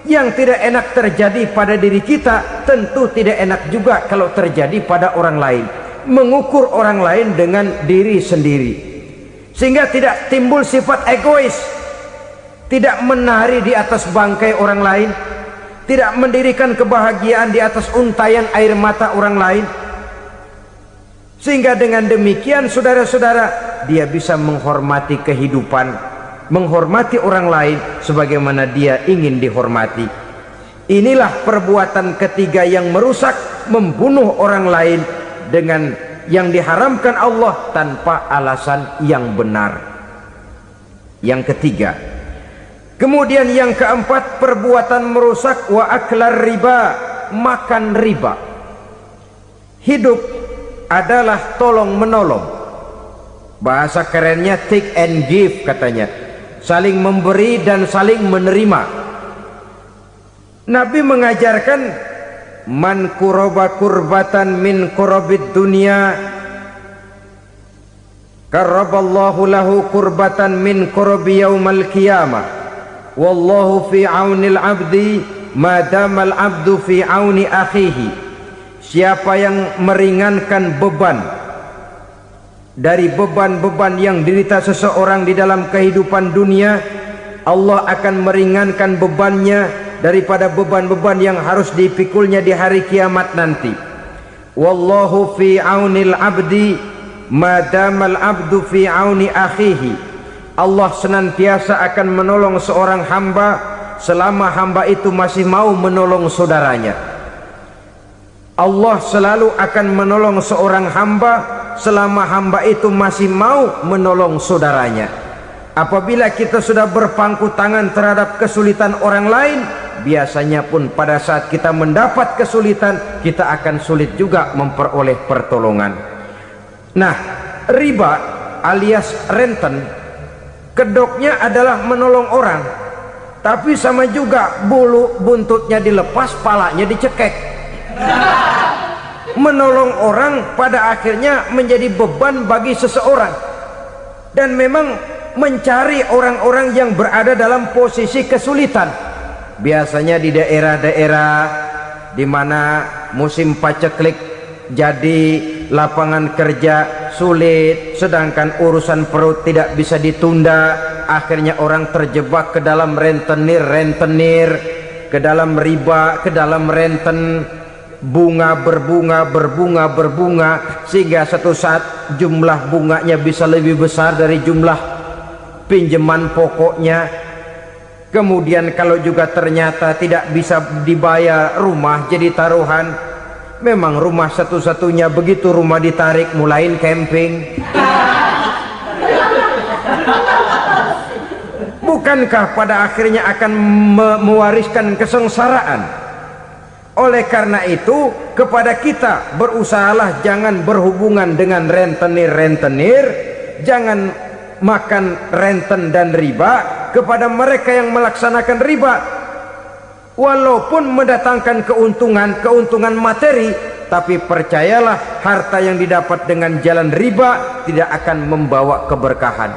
Yang tidak enak terjadi pada diri kita, tentu tidak enak juga kalau terjadi pada orang lain. Mengukur orang lain dengan diri sendiri, sehingga tidak timbul sifat egois, tidak menari di atas bangkai orang lain, tidak mendirikan kebahagiaan di atas untayan air mata orang lain. Sehingga dengan demikian, saudara-saudara, dia bisa menghormati kehidupan, menghormati orang lain sebagaimana dia ingin dihormati. Inilah perbuatan ketiga yang merusak, membunuh orang lain dengan yang diharamkan Allah tanpa alasan yang benar. Yang ketiga. Kemudian yang keempat, perbuatan merusak, wa aklar riba, makan riba. Hidup adalah tolong menolong. Bahasa kerennya take and give katanya, saling memberi dan saling menerima. Nabi mengajarkan man kuraba kurbatan min kurabid dunya karaballahu lahu kurbatan min kurabi yaumal qiyamah wallahu fi aunil abdi madamal abdu fi auni akhihi. Siapa yang meringankan beban dari beban-beban yang derita seseorang di dalam kehidupan dunia, Allah akan meringankan bebannya daripada beban-beban yang harus dipikulnya di hari kiamat nanti. Wallahu fi aunil abdi madamal abdu fi auni akhihi. Allah senantiasa akan menolong seorang hamba selama hamba itu masih mau menolong saudaranya. Allah selalu akan menolong seorang hamba selama hamba itu masih mau menolong saudaranya. Apabila kita sudah berpangku tangan terhadap kesulitan orang lain, biasanya pun pada saat kita mendapat kesulitan, kita akan sulit juga memperoleh pertolongan. Nah, riba alias renten, kedoknya adalah menolong orang, tapi sama juga bulu buntutnya dilepas, palanya dicekek. Menolong orang pada akhirnya menjadi beban bagi seseorang, dan memang mencari orang-orang yang berada dalam posisi kesulitan. Biasanya di daerah-daerah di mana musim paceklik jadi lapangan kerja sulit, sedangkan urusan perut tidak bisa ditunda, akhirnya orang terjebak ke dalam rentenir, ke dalam riba, ke dalam renten, bunga berbunga, sehingga satu saat jumlah bunganya bisa lebih besar dari jumlah pinjaman pokoknya. Kemudian kalau juga ternyata tidak bisa dibayar, rumah jadi taruhan. Memang rumah satu-satunya, begitu rumah ditarik mulain camping. Bukankah pada akhirnya akan mewariskan kesengsaraan? Oleh karena itu, kepada kita berusahalah jangan berhubungan dengan rentenir, jangan makan renten dan riba. Kepada mereka yang melaksanakan riba, walaupun mendatangkan keuntungan materi, tapi percayalah, harta yang didapat dengan jalan riba tidak akan membawa keberkahan.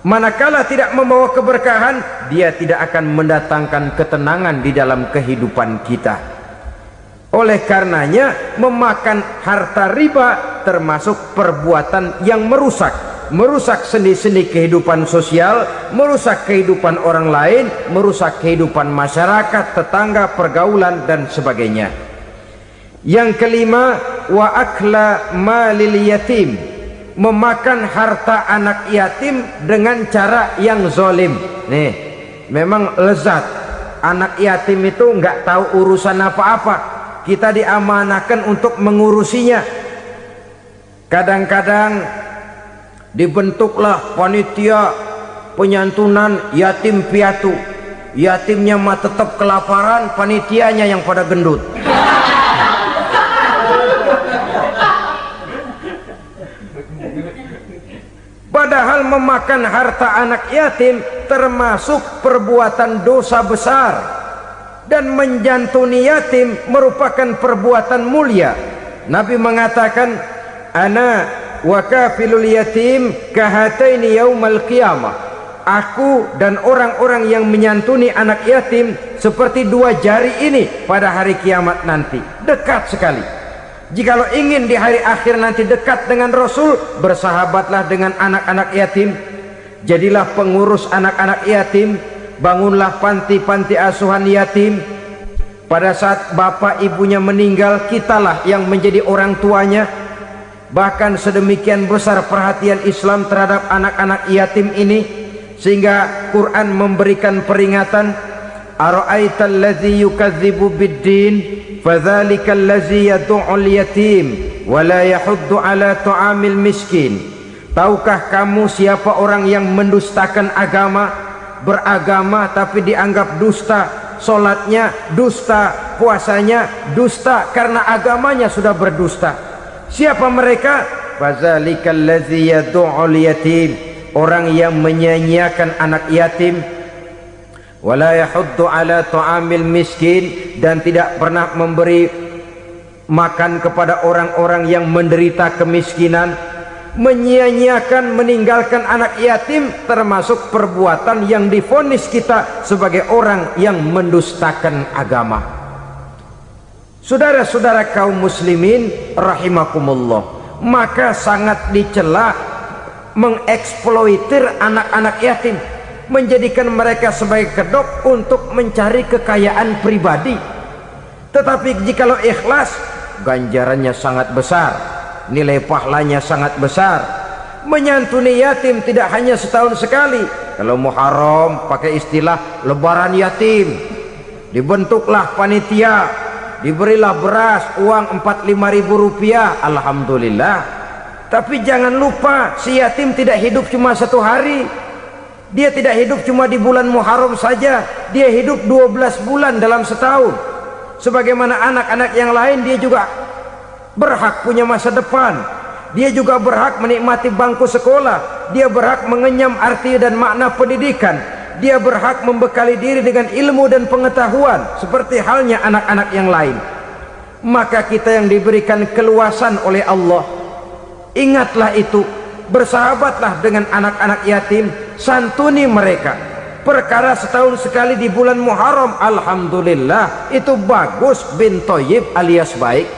Manakala tidak membawa keberkahan, dia tidak akan mendatangkan ketenangan di dalam kehidupan kita. Oleh karenanya, memakan harta riba termasuk perbuatan yang merusak sendi-sendi kehidupan sosial, merusak kehidupan orang lain, merusak kehidupan masyarakat, tetangga, pergaulan, dan sebagainya. Yang kelima, wa akla malil yatim, memakan harta anak yatim dengan cara yang zalim. Nih, memang lezat. Anak yatim itu nggak tahu urusan apa-apa, kita diamanahkan untuk mengurusinya. Kadang-kadang dibentuklah panitia penyantunan yatim piatu, yatimnya mah tetap kelaparan, panitianya yang pada gendut. Padahal memakan harta anak yatim termasuk perbuatan dosa besar, dan menjantuni yatim merupakan perbuatan mulia. Nabi mengatakan, ana wa kafilul yatim kahataini yaumal qiyamah. Aku dan orang-orang yang menyantuni anak yatim seperti dua jari ini pada hari kiamat nanti. Dekat sekali. Jikalau ingin di hari akhir nanti dekat dengan Rasul, bersahabatlah dengan anak-anak yatim. Jadilah pengurus anak-anak yatim. Bangunlah panti-panti asuhan yatim. Pada saat bapak ibunya meninggal, kitalah yang menjadi orang tuanya. Bahkan sedemikian besar perhatian Islam terhadap anak-anak yatim ini, sehingga Quran memberikan peringatan, ara'aital ladzi yukadzibu biddin fadzalikal ladzi yad'ul yatim wa la yahuddu ala ta'amil miskin. Tahukah kamu siapa orang yang mendustakan agama, beragama tapi dianggap dusta, salatnya dusta, puasanya dusta, karena agamanya sudah berdusta. Siapa mereka? Fazalikal ladzi yad'ul yatim, orang yang menyanyiakan anak yatim. wala yahuddu ala ta'amil miskin, dan tidak pernah memberi makan kepada orang-orang yang menderita kemiskinan. Menyia-nyiakan, meninggalkan anak yatim termasuk perbuatan yang divonis kita sebagai orang yang mendustakan agama. Saudara-saudara kaum muslimin rahimakumullah, maka sangat dicela mengeksploitir anak-anak yatim, menjadikan mereka sebagai kedok untuk mencari kekayaan pribadi. Tetapi jikalau ikhlas, ganjarannya sangat besar, nilai pahalanya sangat besar. Menyantuni yatim tidak hanya setahun sekali. Kalau Muharram pakai istilah lebaran yatim, dibentuklah panitia, diberilah beras, uang 45.000 rupiah, alhamdulillah. Tapi jangan lupa, si yatim tidak hidup cuma satu hari. Dia tidak hidup cuma di bulan Muharram saja, dia hidup 12 bulan dalam setahun. Sebagaimana anak-anak yang lain, dia juga berhak punya masa depan. Dia juga berhak menikmati bangku sekolah. Dia berhak mengenyam arti dan makna pendidikan. Dia berhak membekali diri dengan ilmu dan pengetahuan seperti halnya anak-anak yang lain. Maka kita yang diberikan keluasan oleh Allah, ingatlah itu, bersahabatlah dengan anak-anak yatim, santuni mereka. Perkara setahun sekali di bulan Muharram, alhamdulillah, itu bagus, bin Thayyib alias baik.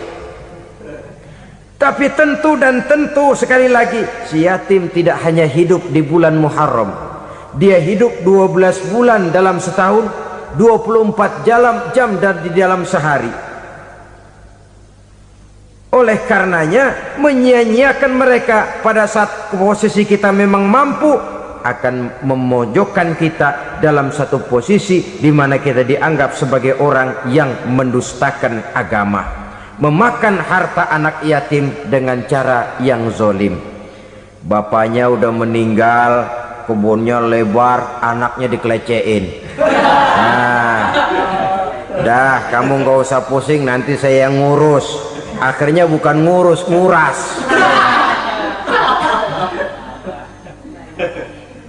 Tapi tentu dan tentu, sekali lagi, si yatim tidak hanya hidup di bulan Muharram. Dia hidup 12 bulan dalam setahun, 24 jam dan di dalam sehari. Oleh karenanya, menyia-nyiakan mereka pada saat posisi kita memang mampu akan memojokkan kita dalam satu posisi di mana kita dianggap sebagai orang yang mendustakan agama. Memakan harta anak yatim dengan cara yang zolim. Bapaknya udah meninggal, kebunnya lebar, anaknya dikelecehin. Nah, dah kamu nggak usah pusing, nanti saya yang ngurus. Akhirnya bukan ngurus, nguras.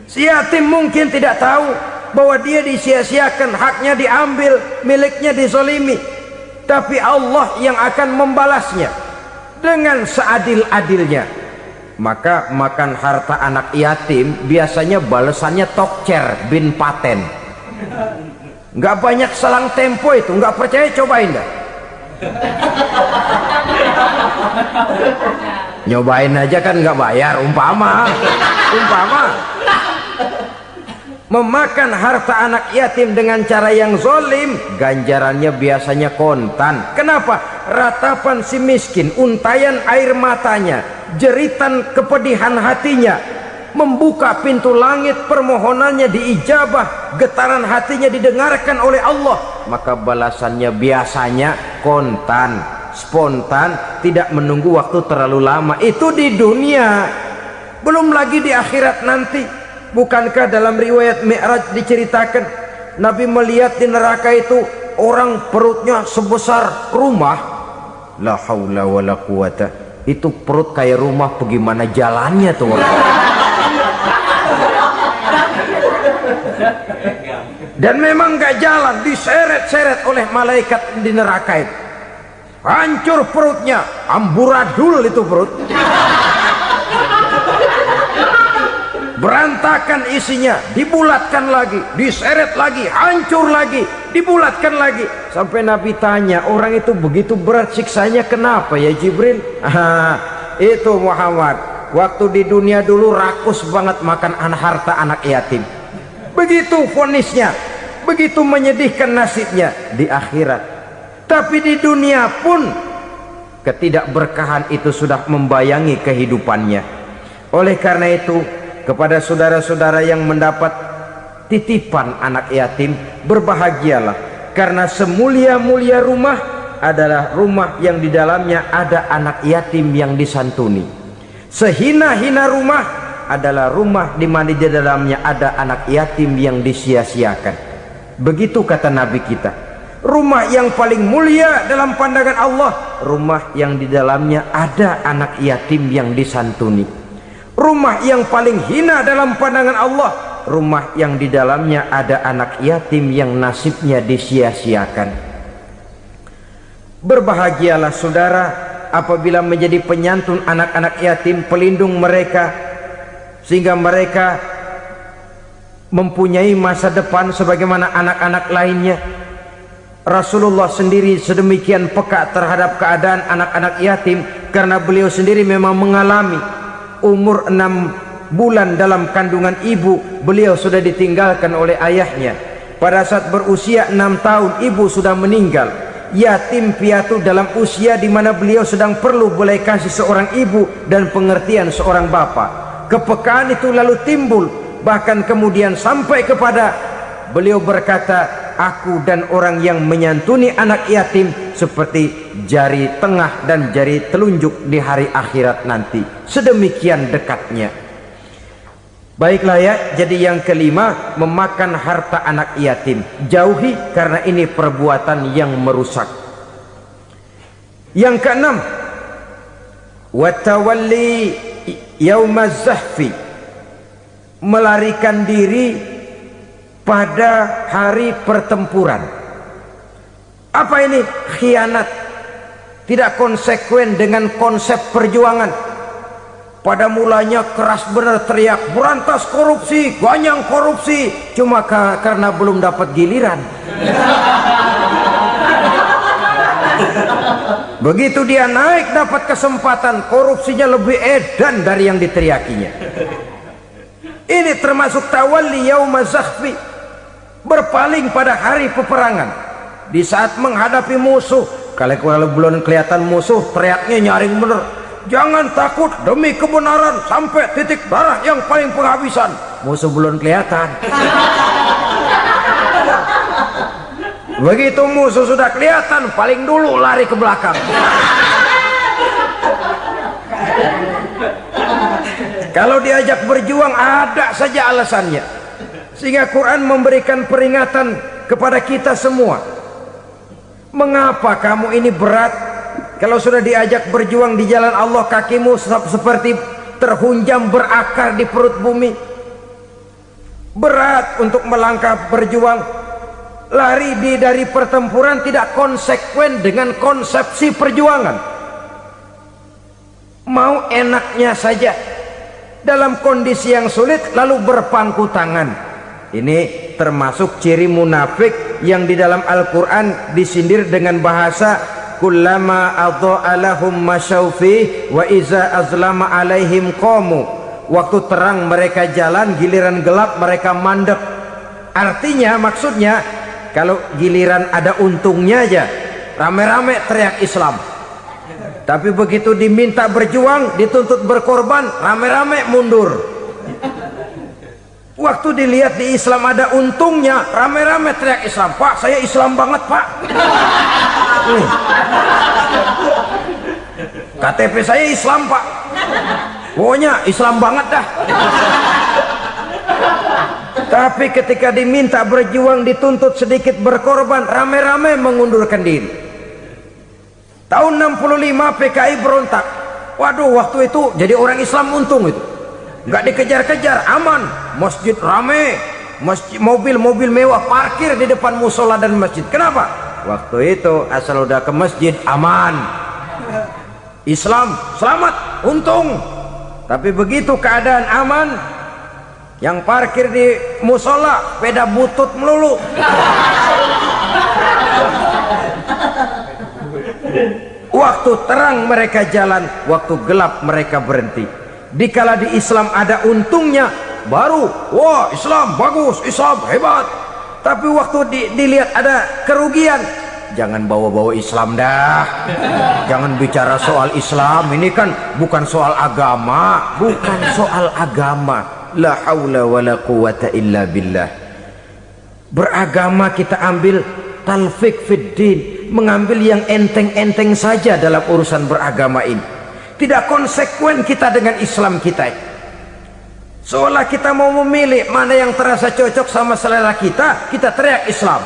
Si yatim mungkin tidak tahu bahwa dia disia-siakan, haknya diambil, miliknya dizolimi. Tapi Allah yang akan membalasnya dengan seadil-adilnya. Maka makan harta anak yatim biasanya balasannya tokcer bin paten. Nggak banyak selang tempo itu, nggak percaya cobain dah. Nyobain aja kan nggak bayar, umpama. Memakan harta anak yatim dengan cara yang zolim, ganjarannya biasanya kontan. Kenapa? Ratapan si miskin, untayan air matanya, jeritan kepedihan hatinya, membuka pintu langit, permohonannya diijabah, getaran hatinya didengarkan oleh Allah. Maka balasannya biasanya kontan, spontan, tidak menunggu waktu terlalu lama. Itu di dunia, belum lagi di akhirat nanti. Bukankah dalam riwayat Mi'raj diceritakan Nabi melihat di neraka itu orang perutnya sebesar rumah? La haula wala quwata. Itu perut kayak rumah, bagaimana jalannya tuh? Dan memang gak jalan, diseret-seret oleh malaikat di neraka itu. Hancur perutnya, amburadul itu perut. Berantakan isinya, dibulatkan lagi, diseret lagi, hancur lagi, dibulatkan lagi. Sampai Nabi tanya, orang itu begitu berat siksanya kenapa ya Jibril? Itu Muhammad, waktu di dunia dulu rakus banget makan harta anak yatim. Begitu vonisnya, begitu menyedihkan nasibnya di akhirat. Tapi di dunia pun ketidakberkahan itu sudah membayangi kehidupannya. Oleh karena itu, kepada saudara-saudara yang mendapat titipan anak yatim, berbahagialah, karena semulia-mulia rumah adalah rumah yang di dalamnya ada anak yatim yang disantuni. Sehina-hina rumah adalah rumah di mana di dalamnya ada anak yatim yang disia-siakan. Begitu kata Nabi kita. Rumah yang paling mulia dalam pandangan Allah, rumah yang di dalamnya ada anak yatim yang disantuni. Rumah yang paling hina dalam pandangan Allah, rumah yang di dalamnya ada anak yatim yang nasibnya disia-siakan. Berbahagialah saudara apabila menjadi penyantun anak-anak yatim, pelindung mereka, sehingga mereka mempunyai masa depan sebagaimana anak-anak lainnya. Rasulullah sendiri sedemikian peka terhadap keadaan anak-anak yatim karena beliau sendiri memang mengalami. Umur 6 bulan dalam kandungan ibu, beliau sudah ditinggalkan oleh ayahnya. Pada saat berusia 6 tahun ibu sudah meninggal. Yatim piatu dalam usia di mana beliau sedang perlu belas kasih seorang ibu dan pengertian seorang bapa. Kepekaan itu lalu timbul, bahkan kemudian sampai kepada beliau berkata, aku dan orang yang menyantuni anak yatim seperti jari tengah dan jari telunjuk di hari akhirat nanti. Sedemikian dekatnya. Baiklah ya, jadi yang kelima, memakan harta anak yatim. Jauhi karena ini perbuatan yang merusak. Yang keenam, watawalli yaumaz zahfi, melarikan diri pada hari pertempuran. Apa ini? Khianat, tidak konsekuen dengan konsep perjuangan. Pada mulanya keras benar teriak berantas korupsi, ganyang korupsi, cuma karena belum dapat giliran. Begitu dia naik dapat kesempatan, korupsinya lebih edan dari yang diteriakinya. Ini termasuk tawalli yaumaz zahfi, berpaling pada hari peperangan. Di saat menghadapi musuh, kalau belum kelihatan musuh, teriaknya nyaring bener, jangan takut demi kebenaran sampai titik darah yang paling penghabisan. Musuh belum kelihatan. Begitu musuh sudah kelihatan, paling dulu lari ke belakang. Kalau diajak berjuang ada saja alasannya. Sehingga Quran memberikan peringatan kepada kita semua. Mengapa kamu ini berat? Kalau sudah diajak berjuang di jalan Allah, kakimu seperti terhunjam berakar di perut bumi. Berat untuk melangkah berjuang. Lari dari pertempuran tidak konsekuen dengan konsepsi perjuangan. Mau enaknya saja dalam kondisi yang sulit lalu berpangku tangan. Ini termasuk ciri munafik yang di dalam Al-Quran disindir dengan bahasa kullama adha'a lahum masyaufi wa iza azlama alaihim qamu. Waktu terang mereka jalan, giliran gelap mereka mandek. Artinya, maksudnya kalau giliran ada untungnya aja rame-rame teriak Islam, tapi begitu diminta berjuang, dituntut berkorban, rame-rame mundur. Waktu dilihat di Islam ada untungnya, rame-rame teriak Islam. Pak, saya Islam banget pak. KTP saya Islam pak, pokoknya Islam banget dah. Tapi ketika diminta berjuang, dituntut sedikit berkorban, rame-rame mengundurkan diri. Tahun 65 PKI berontak. Waduh, waktu itu jadi orang Islam untung itu, nggak dikejar-kejar, aman. Masjid rame, mobil-mobil mewah parkir di depan musola dan masjid. Kenapa? Waktu itu asal udah ke masjid aman, Islam selamat, untung. Tapi begitu keadaan aman, yang parkir di musola sepeda butut melulu. Waktu terang mereka jalan, waktu gelap mereka berhenti. Dikala di Islam ada untungnya, baru wah Islam bagus, Islam hebat. Tapi waktu dilihat ada kerugian, jangan bawa-bawa Islam dah. Jangan bicara soal Islam, ini kan bukan soal agama, bukan soal agama. La haula wala quwata illa billah. Beragama kita ambil talfik fid din, mengambil yang enteng-enteng saja dalam urusan beragama ini. Tidak konsekuen kita dengan Islam kita. Seolah kita mau memilih mana yang terasa cocok sama selera kita, kita teriak Islam.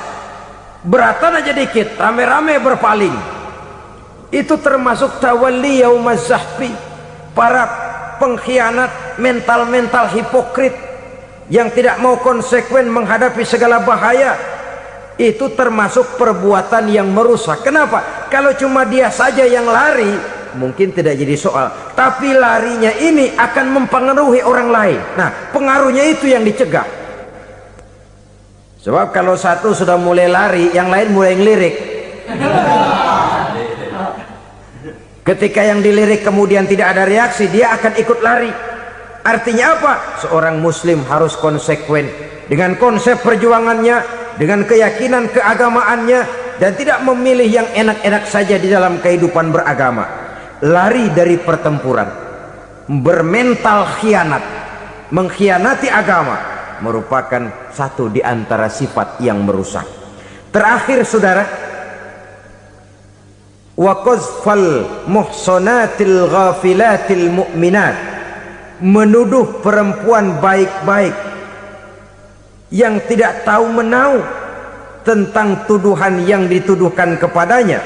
Beratan aja dikit, rame-rame berpaling. Itu termasuk tawalli yaumaz zahfi. Para pengkhianat, mental-mental hipokrit yang tidak mau konsekuen menghadapi segala bahaya, itu termasuk perbuatan yang merusak. Kenapa? Kalau cuma dia saja yang lari, mungkin tidak jadi soal, tapi larinya ini akan mempengaruhi orang lain. Nah, pengaruhnya itu yang dicegah. Sebab kalau satu sudah mulai lari, yang lain mulai ngelirik. Ketika yang dilirik kemudian tidak ada reaksi, dia akan ikut lari. Artinya apa? Seorang muslim harus konsekuen dengan konsep perjuangannya, dengan keyakinan keagamaannya, dan tidak memilih yang enak-enak saja di dalam kehidupan beragama. Lari dari pertempuran, bermental khianat, mengkhianati agama, merupakan satu di antara sifat yang merusak. Terakhir saudara, wa qazfal muhsanatil ghafilatil mu'minat, menuduh perempuan baik-baik yang tidak tahu menahu tentang tuduhan yang dituduhkan kepadanya,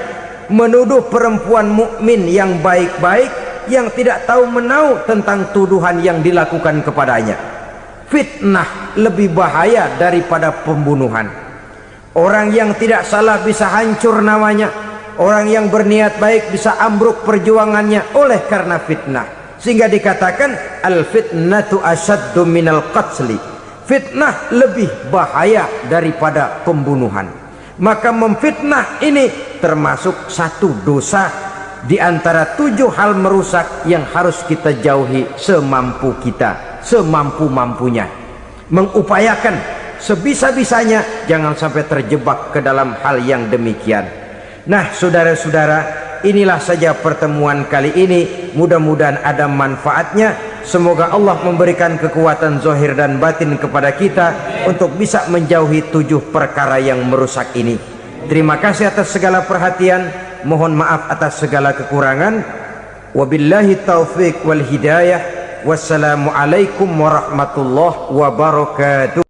menuduh perempuan mukmin yang baik-baik yang tidak tahu menahu tentang tuduhan yang dilakukan kepadanya. Fitnah lebih bahaya daripada pembunuhan. Orang yang tidak salah bisa hancur namanya, orang yang berniat baik bisa ambruk perjuangannya oleh karena fitnah. Sehingga dikatakan al fitnatu asyaddu minal qatli, fitnah lebih bahaya daripada pembunuhan. Maka memfitnah ini termasuk satu dosa di antara 7 hal merusak yang harus kita jauhi semampu kita, semampu-mampunya. Mengupayakan sebisa-bisanya jangan sampai terjebak ke dalam hal yang demikian. Nah saudara-saudara, inilah saja pertemuan kali ini. Mudah-mudahan ada manfaatnya. Semoga Allah memberikan kekuatan zahir dan batin kepada kita untuk bisa menjauhi 7 perkara yang merusak ini. Terima kasih atas segala perhatian, mohon maaf atas segala kekurangan. Wabillahi taufiq wal hidayah. Wassalamualaikum warahmatullahi wabarakatuh.